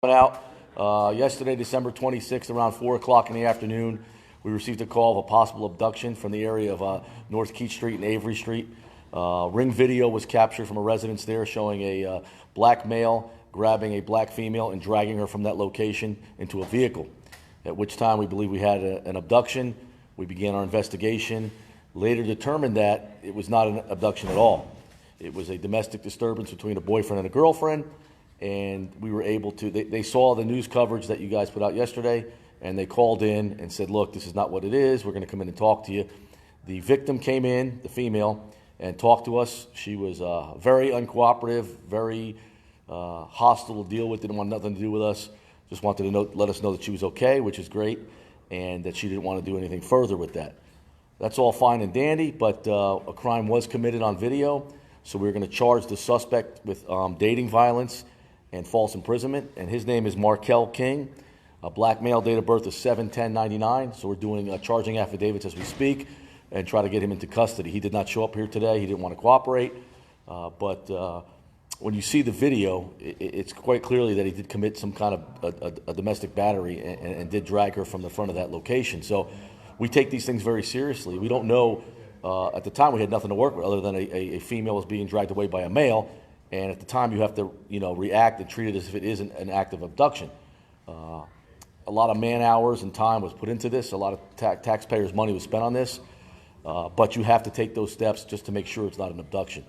Out yesterday, December 26th, around 4 o'clock in the afternoon, we received a call of a possible abduction from the area of North Keith Street and Avery Street. Ring video was captured from a residence there showing a black male grabbing a black female and dragging her from that location into a vehicle, at which time we believe we had an abduction. We began our investigation, later determined that it was not an abduction at all. It was a domestic disturbance between a boyfriend and a girlfriend. And we were able to, they saw the news coverage that you guys put out yesterday, and they called in and said, look, this is not what it is. We're going to come in and talk to you. The victim came in, the female, and talked to us. She was very uncooperative, very hostile to deal with, didn't want nothing to do with us. Just wanted to let us know that she was okay, which is great, and that she didn't want to do anything further with that. That's all fine and dandy, but a crime was committed on video, so we're going to charge the suspect with dating violence and false imprisonment, and his name is Marquell King, a black male, date of birth is 7/10/99. So we're doing charging affidavits as we speak and try to get him into custody. He did not show up here today. He didn't want to cooperate, but when you see the video, it's quite clearly that he did commit some kind of a domestic battery and did drag her from the front of that location. So we take these things very seriously. We don't know, at the time we had nothing to work with other than a female was being dragged away by a male. And at the time, you have to, react and treat it as if it is an act of abduction. A lot of man hours and time was put into this. A lot of taxpayers' money was spent on this. But you have to take those steps just to make sure it's not an abduction.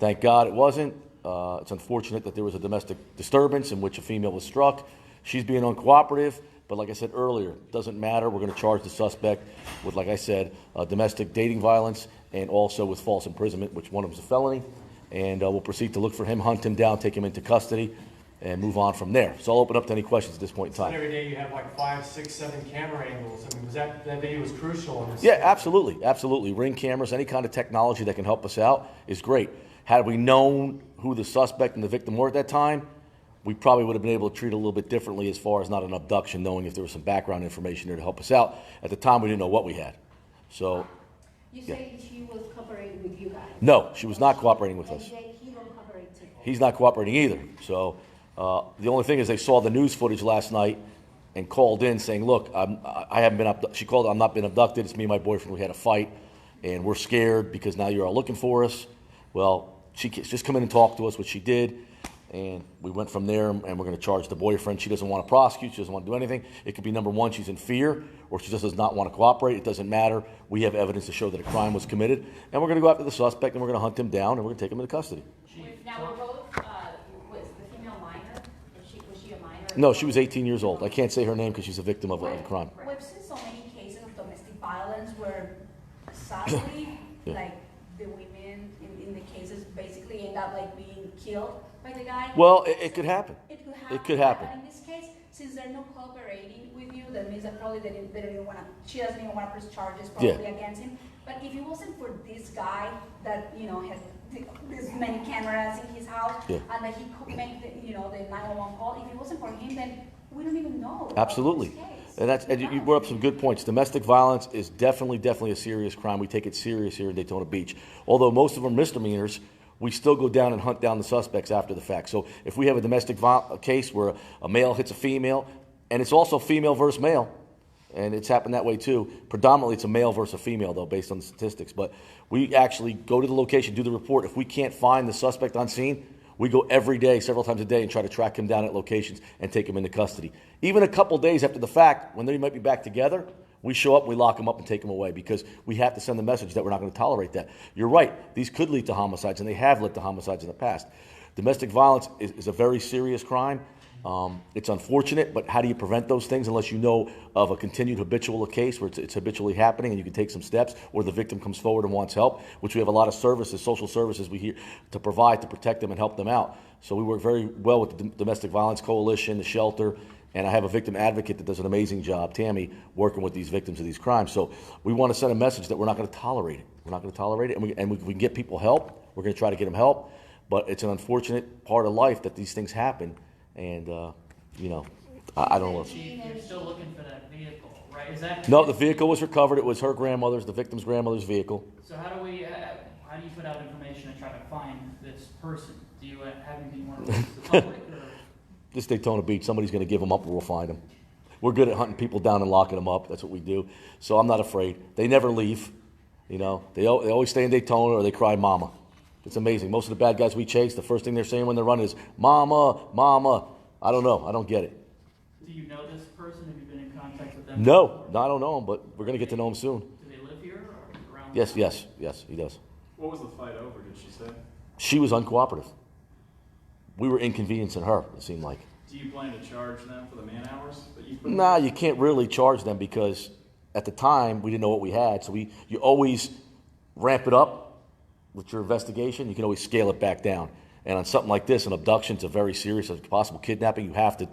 Thank God it wasn't. It's unfortunate that there was a domestic disturbance in which a female was struck. She's being uncooperative. But like I said earlier, it doesn't matter. We're going to charge the suspect with, like I said, domestic dating violence and also with false imprisonment, which one of them is a felony. And we'll proceed to look for him, hunt him down, take him into custody, and move on from there. So I'll open up to any questions at this point in time. So every day you have like 5, 6, 7 camera angles. I mean, that video was crucial in this? Yeah, absolutely, absolutely. Ring cameras, any kind of technology that can help us out is great. Had we known who the suspect and the victim were at that time, we probably would have been able to treat it a little bit differently as far as not an abduction, knowing if there was some background information there to help us out. At the time, we didn't know what we had. So. You say she was cooperating with you guys? No, she was not cooperating with us. He don't cooperate too. He's not cooperating either. So the only thing is they saw the news footage last night and called in saying, look, I haven't been abducted. She called, I'm not been abducted. It's me and my boyfriend. We had a fight, and we're scared because now you're all looking for us. Well, she just come in and talk to us, which she did. And we went from there, and we're going to charge the boyfriend. She doesn't want to prosecute. She doesn't want to do anything. It could be, number one, she's in fear, or she just does not want to cooperate. It doesn't matter. We have evidence to show that a crime was committed. And we're going to go after the suspect, and we're going to hunt him down, and we're going to take him into custody. Now, we're both, was the female minor? Was she a minor? No, she was 18 years old. I can't say her name because she's a victim of a crime. We've seen so many cases of domestic violence where, sadly, Yeah. like the women in the cases basically end up like being killed by the guy. Well, it could happen. It could happen. It could happen. But in this case, since they're not cooperating with you, that means that probably they don't even want to. She doesn't even want to press charges probably against him. But if it wasn't for this guy that has this many cameras in his house and that he could make the 911 call, if it wasn't for him, then we don't even know. Absolutely. About this case. And you brought up some good points. Domestic violence is definitely a serious crime. We take it serious here in Daytona Beach. Although most of them are misdemeanors, we still go down and hunt down the suspects after the fact. So if we have a domestic case where a male hits a female, and it's also female versus male, and it's happened that way too. Predominantly it's a male versus a female though, based on the statistics. But we actually go to the location, do the report. If we can't find the suspect on scene, we go every day, several times a day, and try to track him down at locations and take him into custody. Even a couple days after the fact, when they might be back together, we show up, we lock them up and take them away because we have to send the message that we're not going to tolerate that. You're right. These could lead to homicides, and they have led to homicides in the past. Domestic violence is a very serious crime. It's unfortunate, but how do you prevent those things unless you know of a continued habitual case where it's habitually happening and you can take some steps, or the victim comes forward and wants help, which we have a lot of services, social services we here to provide to protect them and help them out. So we work very well with the Domestic Violence Coalition, the shelter, and I have a victim advocate that does an amazing job, Tammy, working with these victims of these crimes. So we want to send a message that we're not going to tolerate it. We're not going to tolerate it, and we can get people help. We're going to try to get them help, but it's an unfortunate part of life that these things happen. And, I don't know. You're still looking for that vehicle, right? Is that? No, the vehicle was recovered. It was her grandmother's, the victim's grandmother's vehicle. So how do you put out information to try to find this person? Do you have anything more to the public? Or? This Daytona Beach, somebody's going to give them up or we'll find them. We're good at hunting people down and locking them up. That's what we do. So I'm not afraid. They never leave. You know, they always stay in Daytona or they cry mama. It's amazing. Most of the bad guys we chase, the first thing they're saying when they're running is, mama, mama. I don't know. I don't get it. Do you know this person? Have you been in contact with them? No, I don't know him, but we're going to get to know him soon. Do they live here or around? Yes, he does. What was the fight over, did she say? She was uncooperative. We were inconveniencing her, it seemed like. Do you plan to charge them for the man hours that you put in? Nah, you can't really charge them because at the time we didn't know what we had. So you always ramp it up with your investigation. You can always scale it back down. And on something like this, an abduction, it's a very serious, a possible kidnapping. You have to,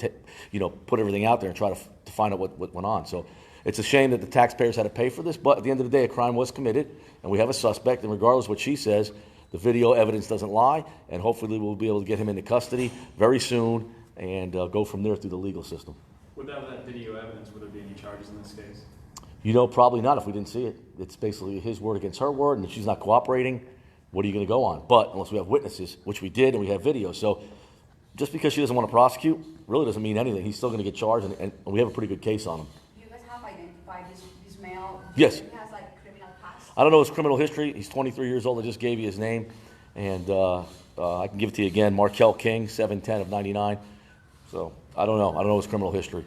put everything out there and try to find out what went on. So it's a shame that the taxpayers had to pay for this. But at the end of the day, a crime was committed, and we have a suspect. And regardless of what she says, the video evidence doesn't lie, and hopefully we'll be able to get him into custody very soon and go from there through the legal system. Without that video evidence, would there be any charges in this case? Probably not if we didn't see it. It's basically his word against her word, and if she's not cooperating, what are you going to go on? But unless we have witnesses, which we did, and we have video. So just because she doesn't want to prosecute really doesn't mean anything. He's still going to get charged, and we have a pretty good case on him. You guys have identified this male? Yes. He has like criminal past? I don't know his criminal history. He's 23 years old. I just gave you his name, and I can give it to you again. Marquell King, 7'10" of 99. So I don't know. I don't know his criminal history.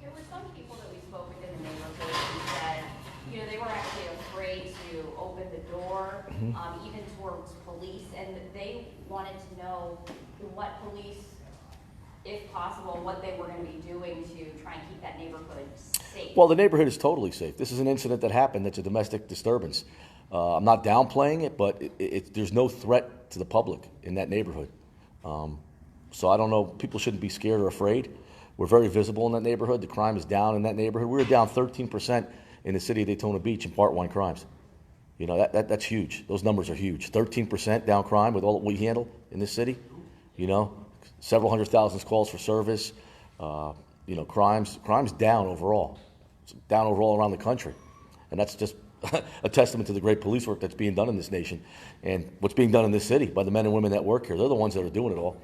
There were some people that we spoke with in the neighborhood who said, they were actually afraid to open the door, even towards police, and they wanted to know what police, if possible, what they were going to be doing to try and keep that neighborhood safe. Well, the neighborhood is totally safe. This is an incident that happened that's a domestic disturbance. I'm not downplaying it, but there's no threat to the public in that neighborhood. So I don't know. People shouldn't be scared or afraid. We're very visible in that neighborhood. The crime is down in that neighborhood. We were down 13% in the city of Daytona Beach in Part 1 crimes. That's huge. Those numbers are huge. 13% down crime with all that we handle in this city. Several 100,000 calls for service. Crimes down overall. It's down overall around the country. And that's just a testament to the great police work that's being done in this nation and what's being done in this city by the men and women that work here. They're the ones that are doing it all.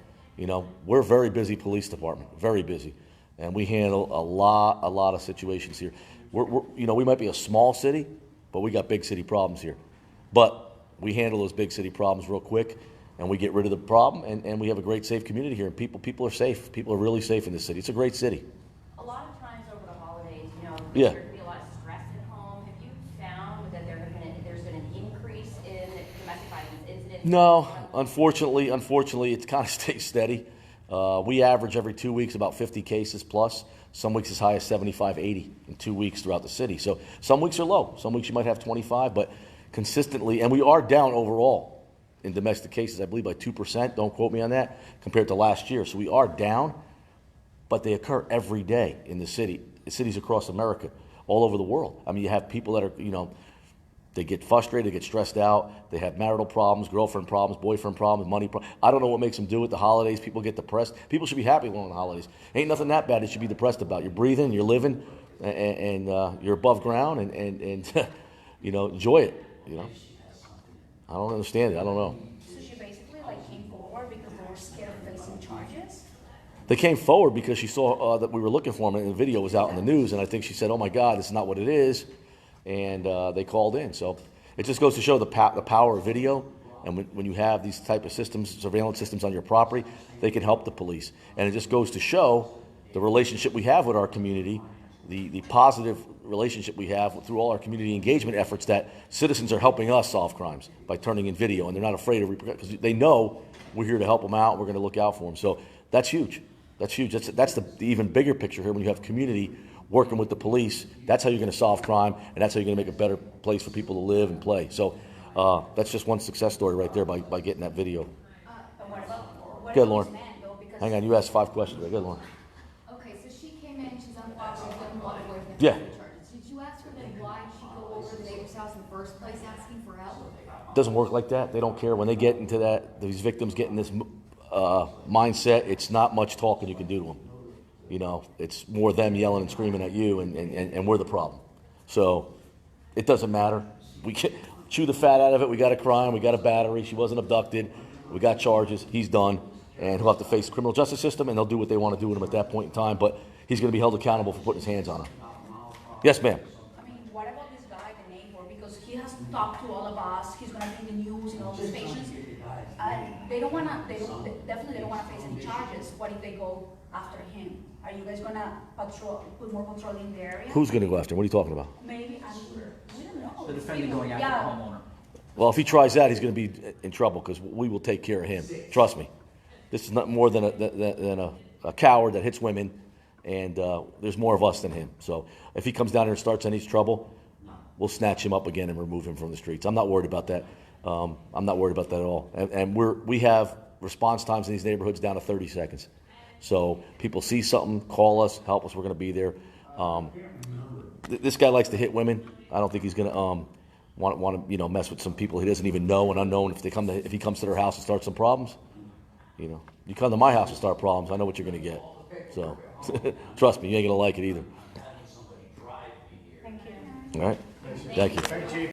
We're a very busy police department, very busy. And we handle a lot of situations here. We might be a small city, but we got big city problems here. But we handle those big city problems real quick, and we get rid of the problem, and we have a great, safe community here. And people are safe. People are really safe in this city. It's a great city. A lot of times over the holidays, Yeah. there can be a lot of stress at home. Have you found that there's been an increase in domestic violence incidents? No, unfortunately, it kind of stays steady. We average every 2 weeks about 50 cases plus. Some weeks as high as 75, 80 in 2 weeks throughout the city. So some weeks are low. Some weeks you might have 25, but consistently, and we are down overall in domestic cases, I believe by 2%, don't quote me on that, compared to last year. So we are down, but they occur every day in the city, cities across America, all over the world. I mean, you have people that are, they get frustrated, they get stressed out, they have marital problems, girlfriend problems, boyfriend problems, money problems. I don't know what makes them do it. The holidays, people get depressed. People should be happy along the holidays. Ain't nothing that bad they should be depressed about. You're breathing, you're living, and you're above ground, and enjoy it. I don't understand it. I don't know. So she basically came forward because they were scared of facing charges? They came forward because she saw that we were looking for them, and the video was out in the news, and I think she said, "Oh my God, this is not what it is," and they called in. So it just goes to show the power of video, and when you have these type of systems, surveillance systems on your property, they can help the police. And it just goes to show the relationship we have with our community, the positive relationship we have through all our community engagement efforts, that citizens are helping us solve crimes by turning in video, and they're not afraid of because they know we're here to help them out. We're going to look out for them. So that's huge. That's huge. That's the even bigger picture here. When you have community working with the police, that's how you're going to solve crime, and that's how you're going to make a better place for people to live and play. So that's just one success story right there by getting that video. But what Good, about Lauren. this man, though? Because Hang on, you asked 5 questions. Good, Lauren. Okay, so she came in, she's uncooperative, doesn't want to go with Yeah. charges. Did you ask her then why she go over to the neighbor's house in the first place asking for help? It doesn't work like that. They don't care. When they get into that, these victims get in this mindset, it's not much talking you can do to them. It's more them yelling and screaming at you, and we're the problem. So it doesn't matter. We can chew the fat out of it. We got a crime. We got a battery. She wasn't abducted. We got charges. He's done. and he'll have to face the criminal justice system, and they'll do what they want to do with him at that point in time, but he's going to be held accountable for putting his hands on her. Yes, ma'am. I mean, what about this guy, the neighbor, because he has talked to all of us, he's gonna be in the news and all the stations. They don't wanna, they definitely don't wanna face any charges. What if they go after him? Are you guys gonna put more patrol in the area? Who's going to go after him? What are you talking about? Maybe, we don't know. The defendant going after Yeah. the homeowner. Well, if he tries that, he's going to be in trouble because we will take care of him. Trust me. This is not more than a coward that hits women, and there's more of us than him. So if he comes down here and starts any trouble, we'll snatch him up again and remove him from the streets. I'm not worried about that. I'm not worried about that at all. And we have response times in these neighborhoods down to 30 seconds. So people see something, call us, help us. We're going to be there. This guy likes to hit women. I don't think he's going to want to mess with some people he doesn't even know and unknown. If he comes to their house and starts some problems, you come to my house and start problems, I know what you're going to get. So trust me, you ain't going to like it either. Thank you. All right. Thank you. Thank you, Chief.